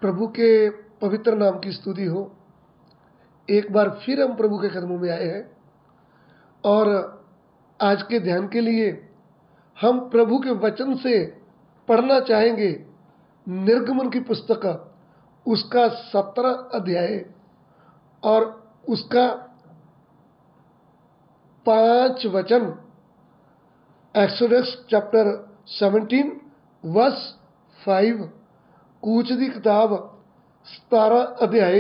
प्रभु के पवित्र नाम की स्तुति हो। एक बार फिर हम प्रभु के कदमों में आए हैं और आज के ध्यान के लिए हम प्रभु के वचन से पढ़ना चाहेंगे निर्गमन की पुस्तक, उसका 17 अध्याय और उसका 5 वचन। Exodus chapter 17 verse 5। कूच दी किताब 17 अध्याय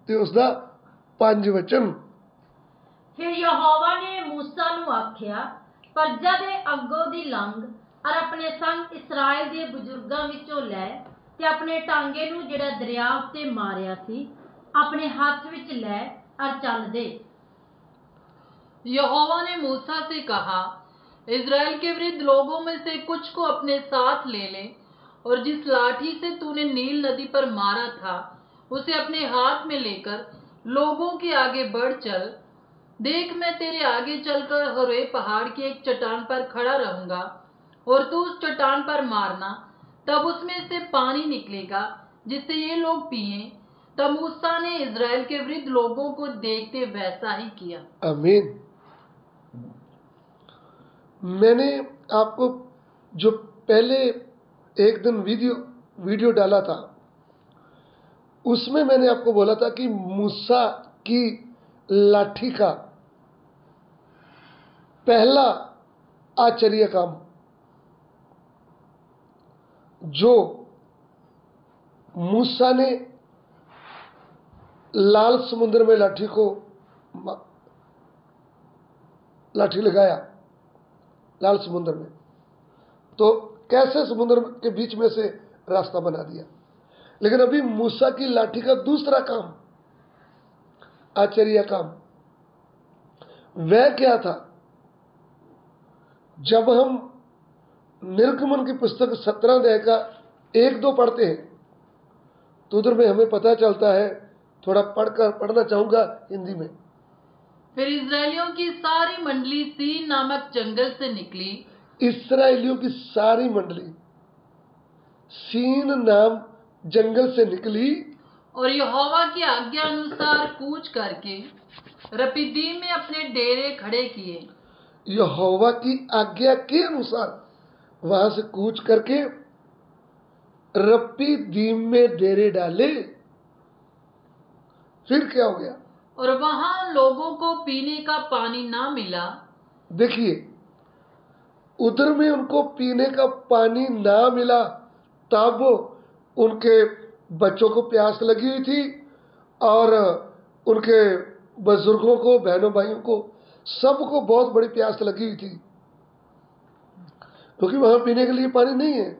ते उसका 5 वचन। फिर यहोवा ने मूसा नूं आख्या, प्रजा दे अगों दी लंघ और अपने संग इसराइल दे बुजुर्गां विचों लै ते अपने टांगे नूं जिहड़ा दरिया उत्ते मारिया सी अपने हाथ विच लै और चल दे। यहोवा ने मूसा से कहा, इज़राइल के वृद्ध लोगों में से कुछ को अपने साथ ले ले और जिस लाठी से तूने नील नदी पर मारा था उसे अपने हाथ में लेकर लोगों के आगे बढ़ चल। देख, मैं तेरे आगे चलकर होरे पहाड़ की एक चट्टान पर खड़ा रहूंगा और तू उस चट्टान पर मारना, तब उसमें से पानी निकलेगा जिससे ये लोग पिएं। तब मूसा ने इज़राइल के वृद्ध लोगों को देखते वैसा ही किया। आमीन। मैंने आपको जो पहले एक दिन वीडियो डाला था उसमें मैंने आपको बोला था कि मूसा की लाठी का पहला आश्चर्य काम जो मूसा ने लाल समुद्र में लाठी लगाया लाल समुद्र में, तो कैसे समुद्र के बीच में से रास्ता बना दिया। लेकिन अभी मूसा की लाठी का दूसरा काम, आश्चर्य काम, वह क्या था? जब हम निर्गमन की पुस्तक 17 अध्याय का 1-2 पढ़ते हैं तो उधर में हमें पता चलता है, थोड़ा पढ़ना चाहूंगा हिंदी में। फिर इज़राइलियों की सारी मंडली सीन नामक जंगल से निकली। इस्राएलियों की सारी मंडली सीन नाम जंगल से निकली और यहोवा की आज्ञा अनुसार कूच करके रपीदीम में अपने डेरे खड़े किए। यहोवा की आज्ञा के अनुसार वहां से कूच करके रपीदीम में डेरे डाले। फिर क्या हो गया? और वहां लोगों को पीने का पानी ना मिला। देखिए, उधर में उनको पीने का पानी ना मिला, तब उनके बच्चों को प्यास लगी हुई थी और उनके बुजुर्गों को, बहनों भाइयों को, सबको बहुत बड़ी प्यास लगी हुई थी क्योंकि वहां पीने के लिए पानी नहीं है।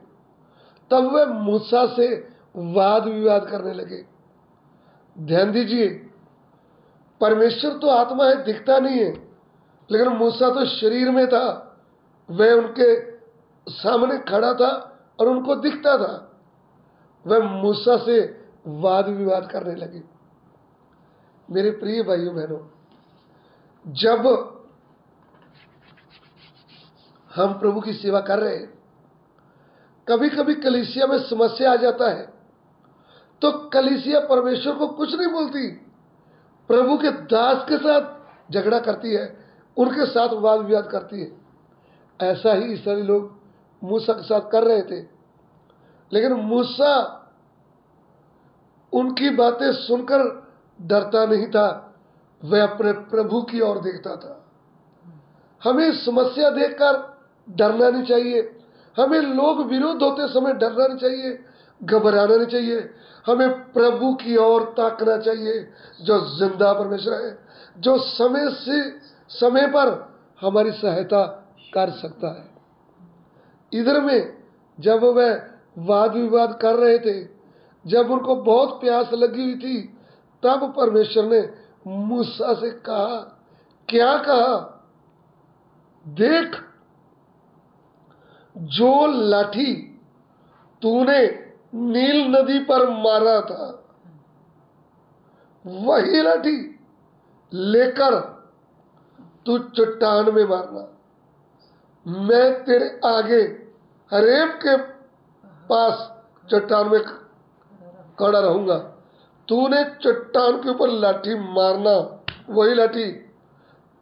तब वे मूसा से वाद विवाद करने लगे। ध्यान दीजिए, परमेश्वर तो आत्मा है, दिखता नहीं है, लेकिन मूसा तो शरीर में था। वह उनके सामने खड़ा था और उनको दिखता था। वह मूसा से वाद विवाद करने लगे। मेरे प्रिय भाइयों बहनों, जब हम प्रभु की सेवा कर रहे हैं, कभी कभी कलीसिया में समस्या आ जाता है तो कलीसिया परमेश्वर को कुछ नहीं बोलती, प्रभु के दास के साथ झगड़ा करती है, उनके साथ वाद विवाद करती है। ऐसा ही इस्राएली लोग मूसा के साथ कर रहे थे, लेकिन मूसा उनकी बातें सुनकर डरता नहीं था, वह अपने प्रभु की ओर देखता था। हमें समस्या देखकर डरना नहीं चाहिए, हमें लोग विरोध होते समय डरना नहीं चाहिए, घबराना नहीं चाहिए। हमें प्रभु की ओर ताकना चाहिए जो जिंदा परमेश्वर है, जो समय से समय पर हमारी सहायता कर सकता है। इधर में जब वह वाद विवाद कर रहे थे, जब उनको बहुत प्यास लगी हुई थी, तब परमेश्वर ने मूसा से कहा, क्या कहा? देख, जो लाठी तूने नील नदी पर मारा था वही लाठी लेकर तू चट्टान में मारना। मैं तेरे आगे हरेब के पास चट्टान में खड़ा रहूंगा। तूने चट्टान के ऊपर लाठी मारना, वही लाठी,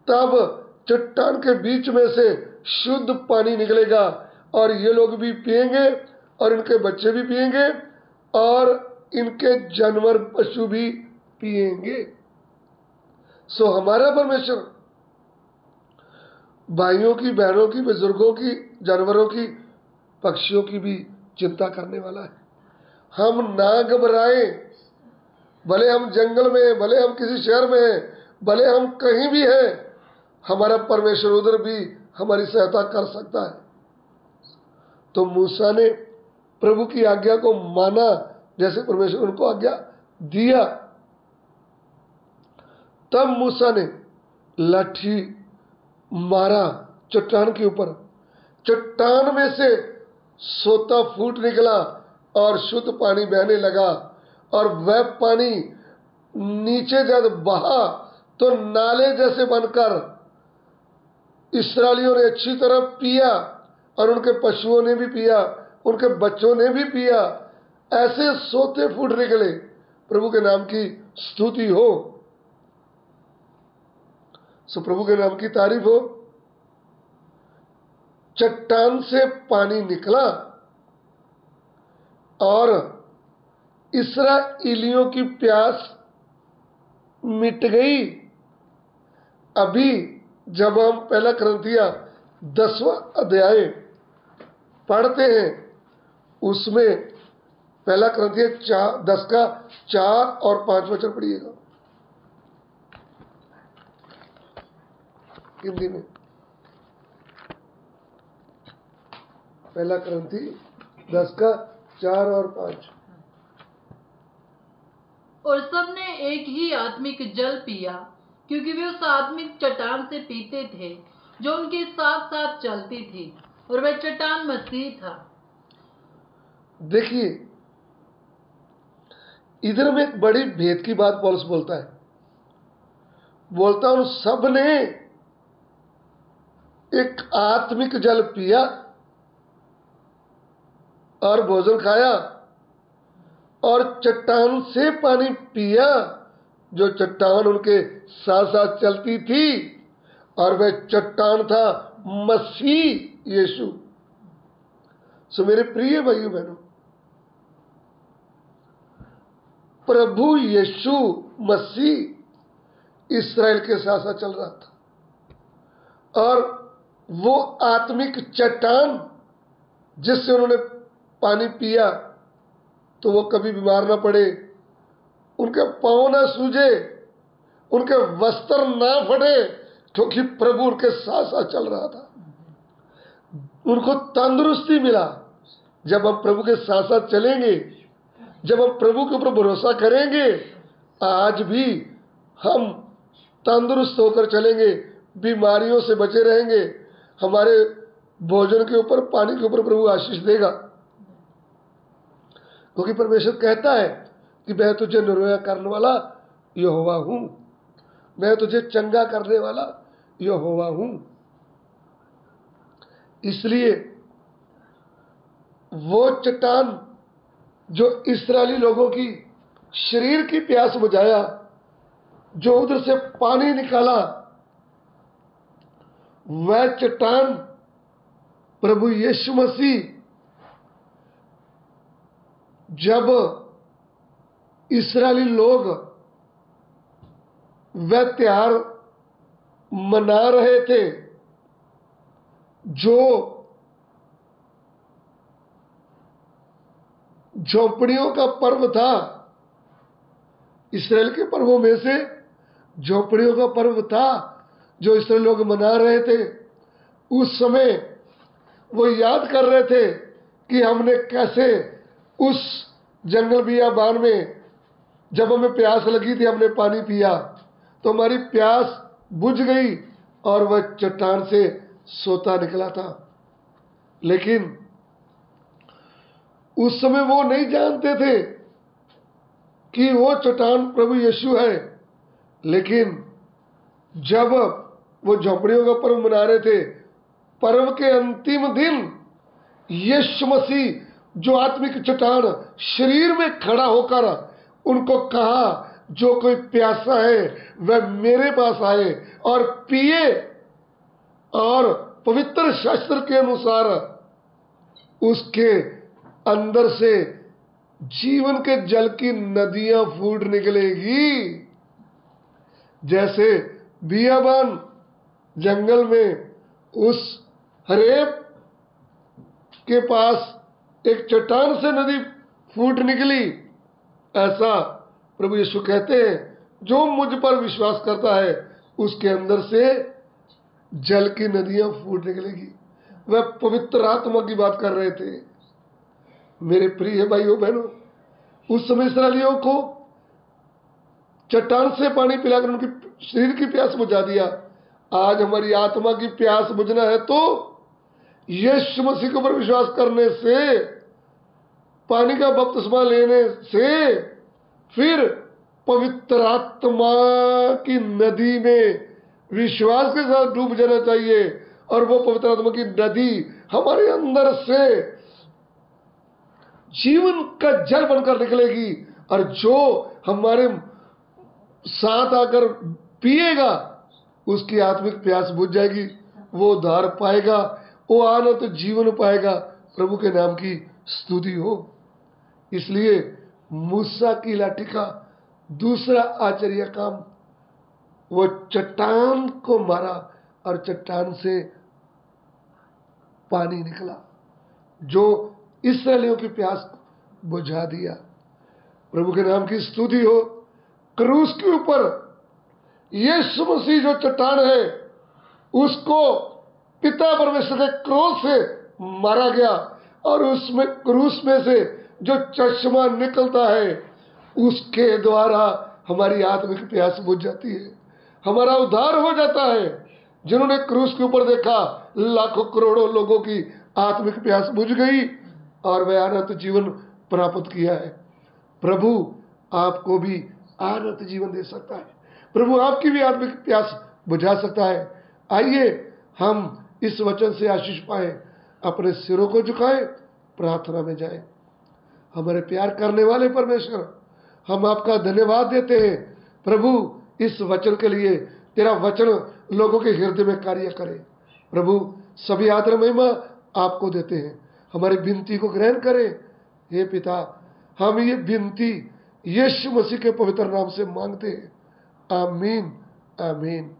तब चट्टान के बीच में से शुद्ध पानी निकलेगा और ये लोग भी पिएंगे और इनके बच्चे भी पिएंगे और इनके जानवर पशु भी पिएंगे। सो हमारा परमेश्वर भाइयों की, बहनों की, बुजुर्गों की, जानवरों की, पक्षियों की भी चिंता करने वाला है। हम ना घबराएं, भले हम जंगल में, भले हम किसी शहर में हैं, भले हम कहीं भी हैं, हमारा परमेश्वर उधर भी हमारी सहायता कर सकता है। तो मूसा ने प्रभु की आज्ञा को माना, जैसे परमेश्वर उनको आज्ञा दिया। तब मूसा ने लाठी मारा चट्टान के ऊपर, चट्टान में से सोता फूट निकला और शुद्ध पानी बहने लगा और वह पानी नीचे जब बहा तो नाले जैसे बनकर इस्राएलियों ने अच्छी तरह पिया और उनके पशुओं ने भी पिया, उनके बच्चों ने भी पिया। ऐसे सोते फूट निकले। प्रभु के नाम की स्तुति हो। सो प्रभु के नाम की तारीफ हो। चट्टान से पानी निकला और इस्राएलियों की प्यास मिट गई। अभी जब हम पहला कुरिन्थियों 10वां अध्याय पढ़ते हैं, उसमें पहला कुरिन्थियों 10 का 4 और 5 वचन पढ़िएगा हिंदी में। पहला कुरिन्थियों 10 का 4 और 5। और सबने एक ही आत्मिक जल पिया, क्योंकि वे उस आत्मिक चट्टान से पीते थे जो उनके साथ साथ चलती थी, और वह चट्टान मसीह था। देखिए, इधर में एक बड़ी भेद की बात पौलुस बोलता है। बोलता उन सब ने एक आत्मिक जल पिया और भोजन खाया और चट्टान से पानी पिया, जो चट्टान उनके साथ साथ चलती थी, और वह चट्टान था मसीह यीशु। सो मेरे प्रिय भाइयों बहनों, प्रभु यीशु मसीह इस्राएल के साथ साथ चल रहा था और वो आत्मिक चट्टान जिससे उन्होंने पानी पिया तो वो कभी बीमार ना पड़े, उनके पांव ना सूजे, उनके वस्त्र ना फटे, क्योंकि प्रभु उनके साथ साथ चल रहा था। उनको तंदुरुस्ती मिला। जब हम प्रभु के साथ साथ चलेंगे, जब हम प्रभु के ऊपर भरोसा करेंगे, आज भी हम तंदुरुस्त होकर चलेंगे, बीमारियों से बचे रहेंगे। हमारे भोजन के ऊपर, पानी के ऊपर प्रभु आशीष देगा, क्योंकि परमेश्वर कहता है कि मैं तुझे निर्भय करने वाला यहोवा हूं, मैं तुझे चंगा करने वाला यहोवा हूं। इसलिए वो चट्टान जो इस्राएली लोगों की शरीर की प्यास बुझाया, जो उधर से पानी निकाला, वह चट्टान प्रभु यीशु मसीह जब इस्राएली लोग वह त्योहार मना रहे थे, जो झोपड़ियों का पर्व था, इस्राएल के पर्वों में से झोपड़ियों का पर्व था जो इसराइल लोग मना रहे थे। उस समय वो याद कर रहे थे कि हमने कैसे उस जंगल बियाबान में जब हमें प्यास लगी थी, हमने पानी पिया तो हमारी प्यास बुझ गई और वह चट्टान से सोता निकला था। लेकिन उस समय वो नहीं जानते थे कि वो चट्टान प्रभु यीशु है। लेकिन जब वो झोपड़ियों का पर्व मना रहे थे, पर्व के अंतिम दिन यीशु मसीह जो आत्मिक चट्टान शरीर में खड़ा होकर उनको कहा, जो कोई प्यासा है वह मेरे पास आए और पिए, और पवित्र शास्त्र के अनुसार उसके अंदर से जीवन के जल की नदियां फूट निकलेगी। जैसे बियाबान जंगल में उस हरेब के पास एक चट्टान से नदी फूट निकली, ऐसा प्रभु यीशु कहते हैं जो मुझ पर विश्वास करता है उसके अंदर से जल की नदियां फूट निकलेगी। वह पवित्र आत्मा की बात कर रहे थे। मेरे प्रिय भाइयों बहनों, उस समय इस्राएलियों को चट्टान से पानी पिलाकर उनकी शरीर की प्यास बुझा दिया। आज हमारी आत्मा की प्यास बुझना है तो यीशु मसीह के ऊपर विश्वास करने से, पानी का बपतिस्मा लेने से, फिर पवित्र आत्मा की नदी में विश्वास के साथ डूब जाना चाहिए, और वो पवित्र आत्मा की नदी हमारे अंदर से जीवन का जल बनकर निकलेगी, और जो हमारे साथ आकर पिएगा उसकी आत्मिक प्यास बुझ जाएगी, वो उद्धार पाएगा, वो आनंद जीवन पाएगा। प्रभु के नाम की स्तुति हो। इसलिए मूसा की लाठी का दूसरा आश्चर्य काम, वो चट्टान को मारा और चट्टान से पानी निकला, जो इस्राएलियों की प्यास बुझा दिया। प्रभु के नाम की स्तुति हो। क्रूस के ऊपर यीशु मसीह जो चट्टान है उसको पिता परमेश्वर के क्रोध से मारा गया, और उसमें क्रूस में से जो चश्मा निकलता है उसके द्वारा हमारी आत्मिक प्यास बुझ जाती है, हमारा उद्धार हो जाता है। जिन्होंने क्रूस के ऊपर देखा, लाखों करोड़ों लोगों की आत्मिक प्यास बुझ गई और वह अनंत जीवन प्राप्त किया है। प्रभु आपको भी अनंत जीवन दे सकता है। प्रभु आपकी भी आत्मिक प्यास बुझा सकता है। आइए हम इस वचन से आशीष पाए, अपने सिरों को झुकाएं, प्रार्थना में जाएं। हमारे प्यार करने वाले परमेश्वर, हम आपका धन्यवाद देते हैं प्रभु इस वचन के लिए। तेरा वचन लोगों के हृदय में कार्य करे। प्रभु सभी आदर महिमा आपको देते हैं। हमारी विनती को ग्रहण करें। हे पिता, हम ये विनती यीशु मसीह के पवित्र नाम से मांगते हैं। आमीन, आमीन।